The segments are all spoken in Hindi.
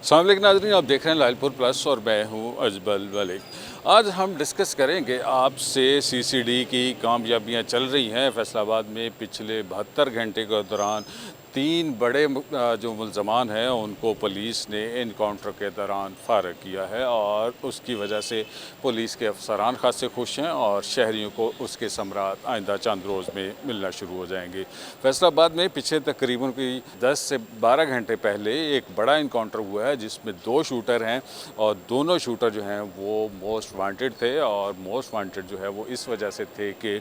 अस्सलाम वालेकुम नाज़रीन, आप देख रहे हैं लालपुर प्लस और मैं हूँ अजमल मलिक। आज हम डिस्कस करेंगे आपसे सीसीडी की कामयाबियाँ चल रही हैं। फैसलाबाद में पिछले 72 घंटे के दौरान 3 बड़े जो मुल्ज़मान हैं उनको पुलिस ने इनकाउंटर के दौरान फारग किया है और उसकी वजह से पुलिस के अफसरान खासे खुश हैं और शहरियों को उसके समरात आइंदा चंद रोज़ में मिलना शुरू हो जाएंगे। फैसलाबाद में पिछले तकरीबन कोई 10 से 12 घंटे पहले एक बड़ा इनकाउंटर हुआ है जिसमें 2 शूटर हैं और दोनों शूटर जो हैं वो मोस्ट वांटेड थे और मोस्ट वांटेड जो है वो इस वजह से थे कि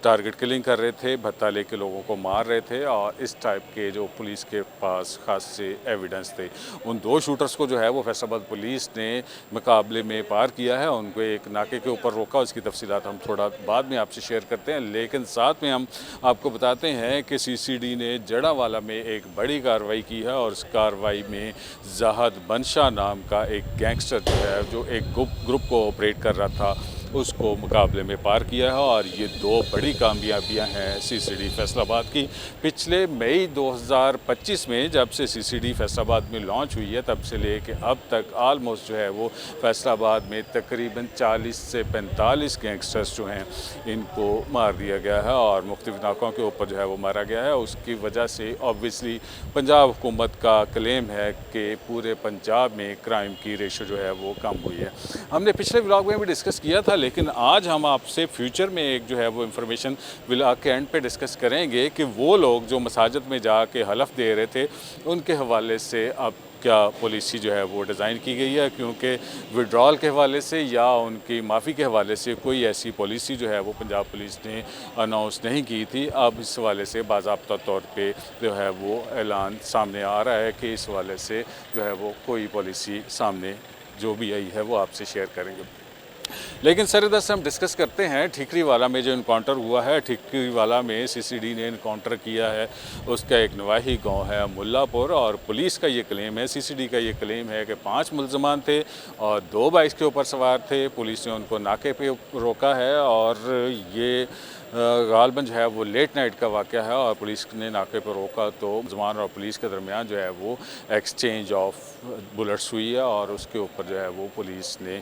टारगेट किलिंग कर रहे थे, भत्ता लेके लोगों को मार रहे थे और इस टाइप के जो पुलिस के पास खास से एविडेंस थे। उन 2 शूटर्स को जो है वो फैसलाबाद पुलिस ने मुकाबले में पार किया है। उनको एक नाके के ऊपर रोका, उसकी तफसीलात हम थोड़ा बाद में आपसे शेयर करते हैं, लेकिन साथ में हम आपको बताते हैं कि सीसीडी ने जड़ावाला में एक बड़ी कार्रवाई की है और उस कार्रवाई में ज़ाहद बनशाह नाम का एक गैंगस्टर जो है जो एक ग्रुप को ऑपरेट कर रहा था उसको मुकाबले में पार किया है और ये 2 बड़ी कामयाबियां हैं सीसीडी फैसलाबाद की। पिछले मई 2025 में जब से सीसीडी फैसलाबाद में लॉन्च हुई है तब से लेके अब तक आलमोस्ट जो है वो फैसलाबाद में तकरीबन 40 से 45 गैंगस्टर्स जो हैं इनको मार दिया गया है और मुख्तलिफ नाकों के ऊपर जो है वो मारा गया है। उसकी वजह से ऑब्वियसली पंजाब हुकूमत का क्लेम है कि पूरे पंजाब में क्राइम की रेशो जो है वो कम हुई है। हमने पिछले व्लॉग में भी डिस्कस किया था, लेकिन आज हम आपसे फ्यूचर में एक जो है वो इन्फॉर्मेशन व्लॉग के एंड पे डिस्कस करेंगे कि वो लोग जो मसाजिद में जाके हलफ दे रहे थे उनके हवाले से अब क्या पॉलिसी जो है वो डिज़ाइन की गई है, क्योंकि विड्रॉल के हवाले से या उनकी माफ़ी के हवाले से कोई ऐसी पॉलिसी जो है वो पंजाब पुलिस ने अनाउंस नहीं की थी। अब इस हवाले से बाज़ाब्ता तौर पे जो है वो ऐलान सामने आ रहा है कि इस हवाले से जो है वो कोई पॉलिसी सामने जो भी आई है वो आपसे शेयर करेंगे। लेकिन सर हम डिस्कस करते हैं ठीकरीवाला में जो इनकाउंटर हुआ है। ठीकरीवाला में सीसीडी ने इनकाउंटर किया है, उसका एक नवाही गांव है मुल्लापुर और पुलिस का ये क्लेम है, सीसीडी का ये क्लेम है कि 5 मुल्ज़मान थे और 2 बाइक के ऊपर सवार थे। पुलिस ने उनको नाके पे रोका है और ये गालबन जो है वो लेट नाइट का वाक़या है और पुलिस ने नाके पर रोका तो मुल्ज़मान और पुलिस के दरमियान जो है वो एक्सचेंज ऑफ बुलेट्स हुई है और उसके ऊपर जो है वो पुलिस ने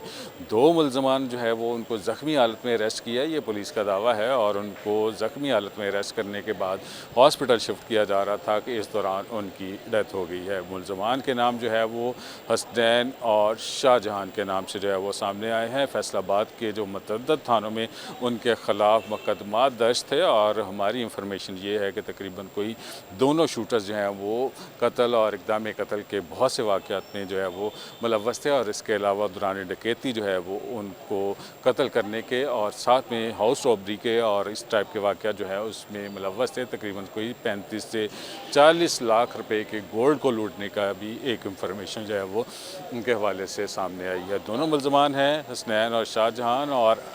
2 मुल्ज़मान जो है वो उनको ज़ख्मी हालत में अरेस्ट किया, ये पुलिस का दावा है। और उनको ज़ख्मी हालत में अरेस्ट करने के बाद हॉस्पिटल शिफ्ट किया जा रहा था कि इस दौरान उनकी डेथ हो गई है। मुल्ज़मान के नाम जो है वो हसनैन और शाहजहां के नाम से जो है वो सामने आए हैं। फैसलाबाद के जो मतअद्दद थानों में उनके ख़िलाफ़ मुकदमा दर्ज थे और हमारी इंफॉर्मेशन ये है कि तकरीबन कोई दोनों शूटर्स जो हैं वो कत्ल और इक़दाम कत्ल के बहुत से वाक़यात में जो है वो मुलव्वस थे और इसके अलावा दौरान डकैती जो है वो उनको कत्ल करने के और साथ में हाउस रॉबरी के और इस टाइप के वाक़यात जो है उसमें मुलव्वस थे। तकरीबन कोई 35 से 40 लाख रुपए के गोल्ड को लूटने का भी एक इंफॉर्मेशन जो है वो उनके हवाले से सामने आई है। दोनों मुल्ज़मान हैं हसनैन और शाहजहां और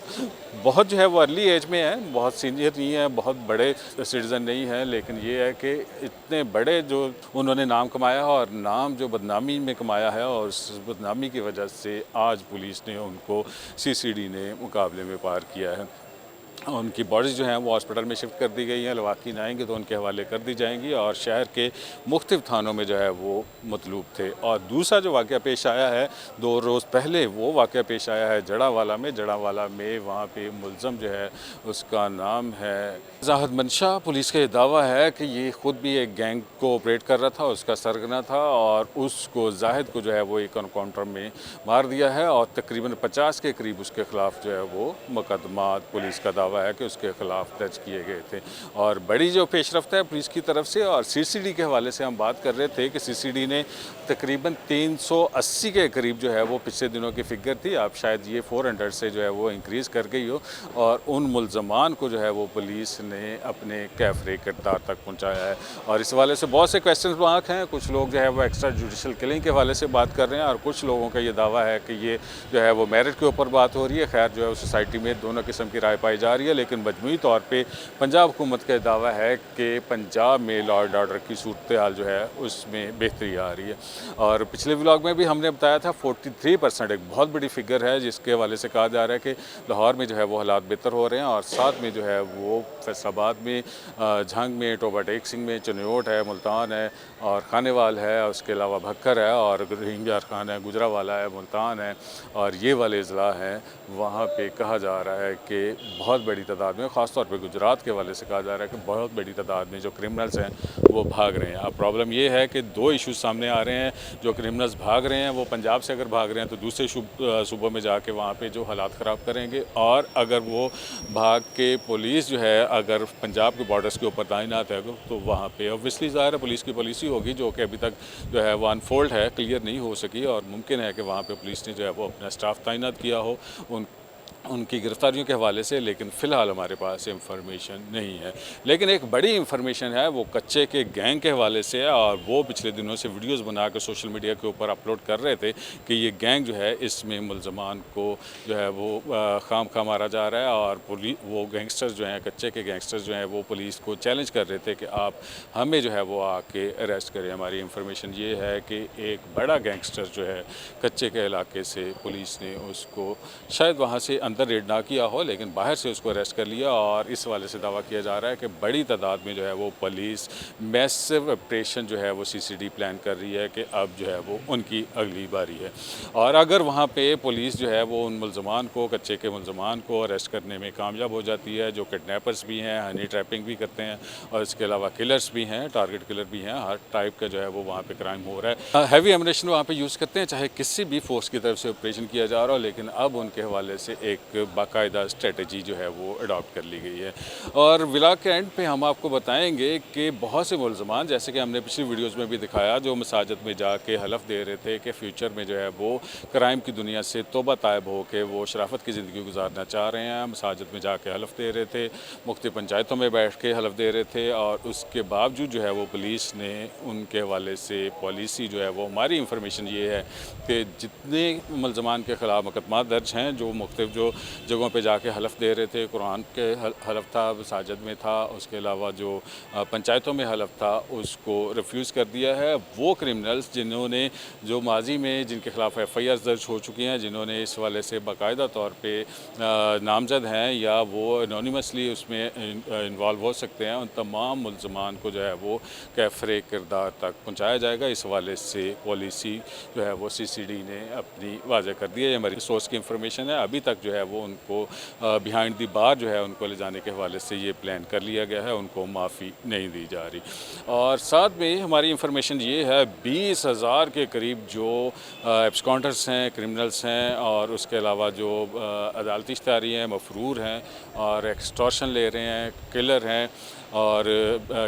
बहुत जो है वो अर्ली एज में है, बहुत सीनियर नहीं है, बहुत बड़े सिटीज़न नहीं है, लेकिन ये है कि इतने बड़े जो उन्होंने नाम कमाया है और नाम जो बदनामी में कमाया है और उस बदनामी की वजह से आज पुलिस ने उनको सीसीडी ने मुकाबले में पार किया है। उनकी बॉडीज़ जो हैं वो हॉस्पिटल में शिफ्ट कर दी गई हैं, लवाकिन आएंगे तो उनके हवाले कर दी जाएंगी और शहर के मुख्तलिफ थानों में जो है वो मतलूब थे। और दूसरा जो वाक़या पेश आया है 2 रोज़ पहले, वो वाक़या पेश आया है जड़ावाला में वहाँ पे मुल्ज़म जो है उसका नाम है ज़ाहद बनशाह। पुलिस का ये दावा है कि ये ख़ुद भी एक गैंग को ऑपरेट कर रहा था, उसका सरगना था और उसको ज़ाहिद को जो है वो एक एनकाउंटर में मार दिया है और तकरीबन 50 के करीब उसके ख़िलाफ़ जो है वो मुकदमा पुलिस का दावा है कि उसके ख़िलाफ़ दर्ज किए गए थे। और बड़ी जो पेशरफ्त है पुलिस की तरफ से और सीसीडी के हवाले से हम बात कर रहे थे कि सीसीडी ने तकरीबन 380 के करीब जो है वो पिछले दिनों की फ़िगर थी, अब शायद ये 400 से जो है वो इंक्रीज़ कर गई हो और उन मुल्ज़मान को जो है वो पुलिस ने अपने कैफ़रे किरदार तक पहुँचाया है। और इस हवाले से बहुत से क्वेश्चन मार्क हैं। कुछ लोग जो है वो एक्स्ट्रा जुडिशल किलिंग के हवाले से बात कर रहे हैं और कुछ लोगों का ये दावा है कि ये जो है वो मेरिट के ऊपर बात हो रही है। खैर जो है सोसाइटी में दोनों किस्म की राय पाई जा रही है, लेकिन मजमूई तौर पे पंजाब हुकूमत का दावा है कि पंजाब में लॉ एंड ऑर्डर की सूरत हाल जो है उसमें बेहतरी आ रही है। और पिछले व्लॉग में भी हमने बताया था 43% एक बहुत बड़ी फिगर है, जिसके हवाले से कहा जा रहा है कि लाहौर में जो है वो हालात बेहतर हो रहे हैं, और साथ में जो है वो फैसलाबाद में, झंग में, टोबा टेक सिंह में, चनियोट है, मुल्तान है और खानेवाल है, उसके अलावा भक्कर है और हिंजार खान है, गुजरावाला है, मुल्तान है और ये वाले ज़िला हैं, वहाँ पे कहा जा रहा है कि बहुत बड़ी तादाद में, ख़ास तौर पे गुजरात के हवाले से कहा जा रहा है कि बहुत बड़ी तादाद में जो क्रिमिनल्स हैं वो भाग रहे हैं। अब प्रॉब्लम ये है कि दो इशूज़ सामने आ रहे हैं। जो क्रिमिनल्स भाग रहे हैं वो पंजाब से अगर भाग रहे हैं तो दूसरे सूबों में जाके वहाँ पे जो हालात ख़राब करेंगे, और अगर वो भाग के पुलिस जो है अगर पंजाब के बॉर्डर्स के ऊपर तैनात है तो वहाँ पे ऑब्वियसली ज़ाहिर है पुलिस की पॉलिसी होगी, जो कि अभी तक जो है वो अनफोल्ड है, क्लियर नहीं हो सकी, और मुमकिन है कि वहाँ पे पुलिस ने जो है वो अपना स्टाफ तैनात किया हो उनकी गिरफ्तारियों के हवाले से, लेकिन फ़िलहाल हमारे पास इंफॉर्मेशन नहीं है। लेकिन एक बड़ी इंफॉर्मेशन है वो कच्चे के गैंग के हवाले से है, और वो पिछले दिनों से वीडियोस बना कर सोशल मीडिया के ऊपर अपलोड कर रहे थे कि ये गैंग जो है इसमें मुलजमान को जो है वो खाम खा मारा जा रहा है, और वो गैंगस्टर्स जो हैं, कच्चे के गैंगस्टर्स जो हैं, वो पुलिस को चैलेंज कर रहे थे कि आप हमें जो है वो आके अरेस्ट करें। हमारी इंफॉर्मेशन ये है कि एक बड़ा गैंगस्टर जो है कच्चे के इलाके से, पुलिस ने उसको शायद वहाँ से अंदर रेड ना किया हो, लेकिन बाहर से उसको अरेस्ट कर लिया, और इस वाले से दावा किया जा रहा है कि बड़ी तादाद में जो है वो पुलिस मैसिव ऑपरेशन जो है वो सीसीडी प्लान कर रही है कि अब जो है वो उनकी अगली बारी है। और अगर वहाँ पे पुलिस जो है वो उन मुलजमान को, कच्चे के मुलजमान को अरेस्ट करने में कामयाब हो जाती है, जो किडनैपर्स भी हैं, हनी ट्रैपिंग भी करते हैं, और इसके अलावा किलर्स भी हैं, टारगेट किलर भी हैं, हर टाइप का जो है वो वहाँ पर क्राइम हो रहा है। हैवी एमुनेशन वहाँ पर यूज़ करते हैं, चाहे किसी भी फोर्स की तरफ से ऑपरेशन किया जा रहा हो, लेकिन अब उनके हवाले से एक बाकायदा स्ट्रेटजी जो है वो अडॉप्ट कर ली गई है। और व्लॉग के एंड पे हम आपको बताएंगे कि बहुत से मुलजमान, जैसे कि हमने पिछली वीडियोस में भी दिखाया, जो मसाजिद में जाके हलफ दे रहे थे कि फ्यूचर में जो है वो क्राइम की दुनिया से तौबा तायब हो के वो शराफत की ज़िंदगी गुजारना चाह रहे हैं, मसाजिद में जाके हलफ दे रहे थे, मुख्तलिफ पंचायतों में बैठ के हलफ दे रहे थे, और उसके बावजूद जो है वो पुलिस ने उनके हवाले से पॉलिसी जो है वो, हमारी इंफॉर्मेशन ये है कि जितने मुलजमान के ख़िलाफ़ मुकदमा दर्ज हैं, जो मुख्तलिफ जो जगहों पे जाके हलफ दे रहे थे, कुरान के हलफ था, मसाजिद में था, उसके अलावा जो पंचायतों में हलफ था, उसको रिफ्यूज़ कर दिया है। वो क्रिमिनल्स जिन्होंने, जो माजी में जिनके ख़िलाफ़ FIR दर्ज हो चुकी हैं, जिन्होंने इस वाले से बाकायदा तौर पे नामजद हैं या वो एनोनिमसली उसमें इन्वॉल्व हो सकते हैं, उन तमाम मुलजमान को जो है वो कैफ़रे किरदार तक पहुँचाया जाएगा। इस वाले से पॉलिसी जो है वो CCD ने अपनी वाज़ह कर दी है। हमारी सोर्स की इंफॉर्मेशन है, अभी तक जो है वो उनको बिहाइंड दी बार जो है उनको ले जाने के हवाले से ये प्लान कर लिया गया है, उनको माफ़ी नहीं दी जा रही। और साथ में हमारी इंफॉर्मेशन ये है 20,000 के करीब जो एब्सकॉन्डर्स हैं, क्रिमिनल्स हैं, और उसके अलावा जो अदालती इश्तिहारी हैं, मफरूर हैं और एक्सटॉर्शन ले रहे हैं, किलर हैं और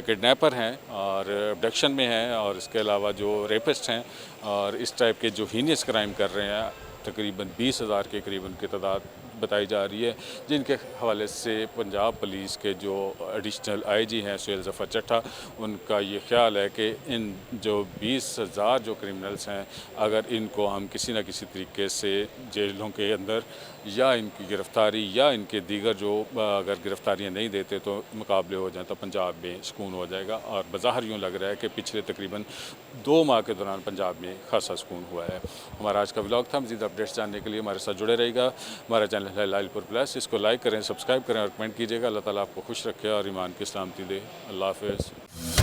किडनैपर हैं और अबडक्शन में हैं, और इसके अलावा जो रेपिस्ट हैं और इस टाइप के जो हीनियस क्राइम कर रहे हैं, तकरीबन 20,000 के करीब उनकी तादाद बताई जा रही है, जिनके हवाले से पंजाब पुलिस के जो एडिशनल IG हैं सुहेल ज़फ़र चट्टा, उनका ये ख्याल है कि इन जो 20,000 जो क्रिमिनल्स हैं, अगर इनको हम किसी न किसी तरीके से जेलों के अंदर या इनकी गिरफ़्तारी या इनके दीगर जो अगर गिरफ़्तारियाँ नहीं देते तो मुकाबले हो जाएँ, तो पंजाब में सुकून हो जाएगा। और बज़ाहिर यूँ लग रहा है कि पिछले तकरीबन 2 माह के दौरान पंजाब में खासा सुकून हुआ है। हमारा आज का व्लॉग था। मज़ीद अपडेट्स जानने के लिए हमारे साथ जुड़े रहिएगा। हमारा चैनल है लाइलपुर प्लस, इसको लाइक करें, सब्सक्राइब करें और कमेंट कीजिएगा। अल्लाह ताला आपको खुश रखे और ईमान की सलामती दे। अल्लाह हाफ़िज़।